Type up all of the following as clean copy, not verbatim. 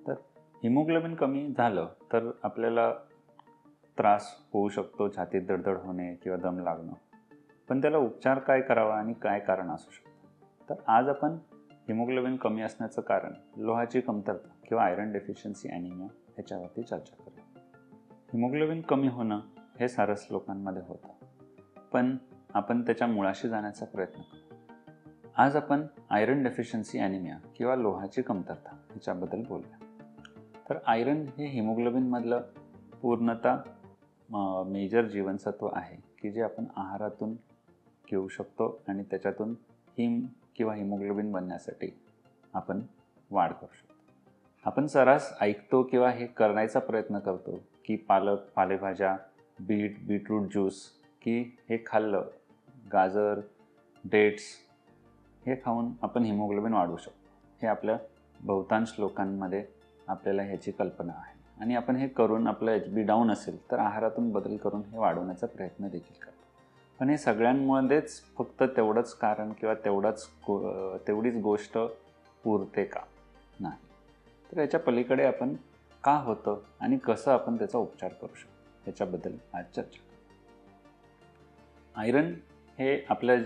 तर हिमोग्लोबिन कमी झालं तर आपल्याला त्रास होऊ शकतो, छातीत धडधड होणे किंवा दम लागणं. पण त्याला उपचार काय करावा आणि काय कारण असू शकतं? तर आज आपण हिमोग्लोबिन कमी असण्याचं कारण, लोहाची कमतरता किंवा आयरन डेफिशियन्सी ॲनिमिया ह्याच्यावरती चर्चा करूया. हिमोग्लोबिन कमी होणं हे सारस लोकांमध्ये होतं, पण आपण त्याच्या मुळाशी जाण्याचा प्रयत्न करू. आज आपण आयरन डेफिशियन्सी ॲनिमिया किंवा लोहाची कमतरता ह्याच्याबद्दल बोलूया. तर आयरन हे हिमोग्लोबिनमधलं पूर्णतः मेजर जीवनसत्व आहे की जे आपण आहारातून घेऊ शकतो आणि त्याच्यातून हिम किंवा हिमोग्लोबिन बनण्यासाठी आपण वाढ करू शकतो. आपण सर्रास ऐकतो किंवा हे करण्याचा प्रयत्न करतो की पालक, पालेभाज्या, बीटरूट ज्यूस की हे खाल्लं, गाजर, डेट्स हे खाऊन आपण हिमोग्लोबिन वाढवू शकतो. हे आपल्या बहुतांश लोकांमध्ये आपल्याला ह्याची कल्पना आहे आणि आपण हे करून आपलं HB डाऊन असेल तर आहारातून बदल करून हे वाढवण्याचा प्रयत्न देखील करतो. पण हे सगळ्यांमध्येच फक्त तेवढंच कारण किंवा तेवढीच गोष्ट पुरते का? नाही. तर याच्या पलीकडे आपण का होतं आणि कसं आपण त्याचा उपचार करू शकतो याच्याबद्दल आज चर्चा करू. आयरन हे आपल्या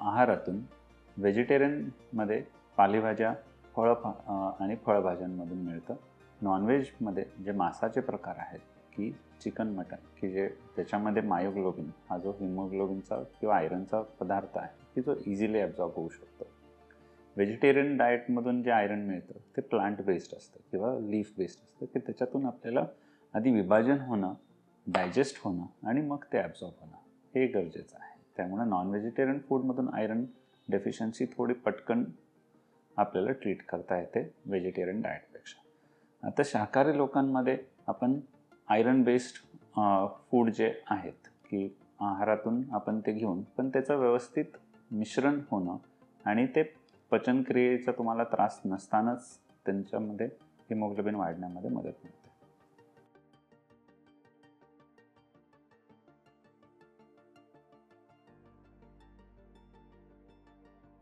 आहारातून व्हेजिटेरियनमध्ये पालेभाज्या, आणि फळभाज्यांमधून मिळतं. नॉनव्हेजमध्ये जे मांसाचे प्रकार आहेत की चिकन, मटन की त्याच्यामध्ये मायोग्लोबिन हा जो हिमोग्लोबिनचा किंवा आयरनचा पदार्थ आहे की जो इझिली ॲब्झॉर्ब होऊ शकतो. व्हेजिटेरियन डाएटमधून जे आयरन मिळतं ते प्लांट बेस्ड असतं किंवा लीफ बेस्ड असतं की त्याच्यातून आपल्याला आधी विभाजन होणं, डायजेस्ट होणं आणि मग ते ॲब्झॉर्ब होणं हे गरजेचं आहे. त्यामुळे नॉन व्हेजिटेरियन फूडमधून आयरन डेफिशियन्सी थोडी पटकन आपल्याला ट्रीट करता येते व्हेजिटेरियन डाएटपेक्षा. आता शाकाहारी लोकांमध्ये आपण आयरन बेस्ड फूड जे आहेत की आहारातून आपण ते घेऊन पण त्याचं व्यवस्थित मिश्रण होणं आणि ते पचनक्रियेचा तुम्हाला त्रास नसतानाच त्यांच्यामध्ये हिमोग्लोबिन वाढण्यामध्ये मदत मिळते.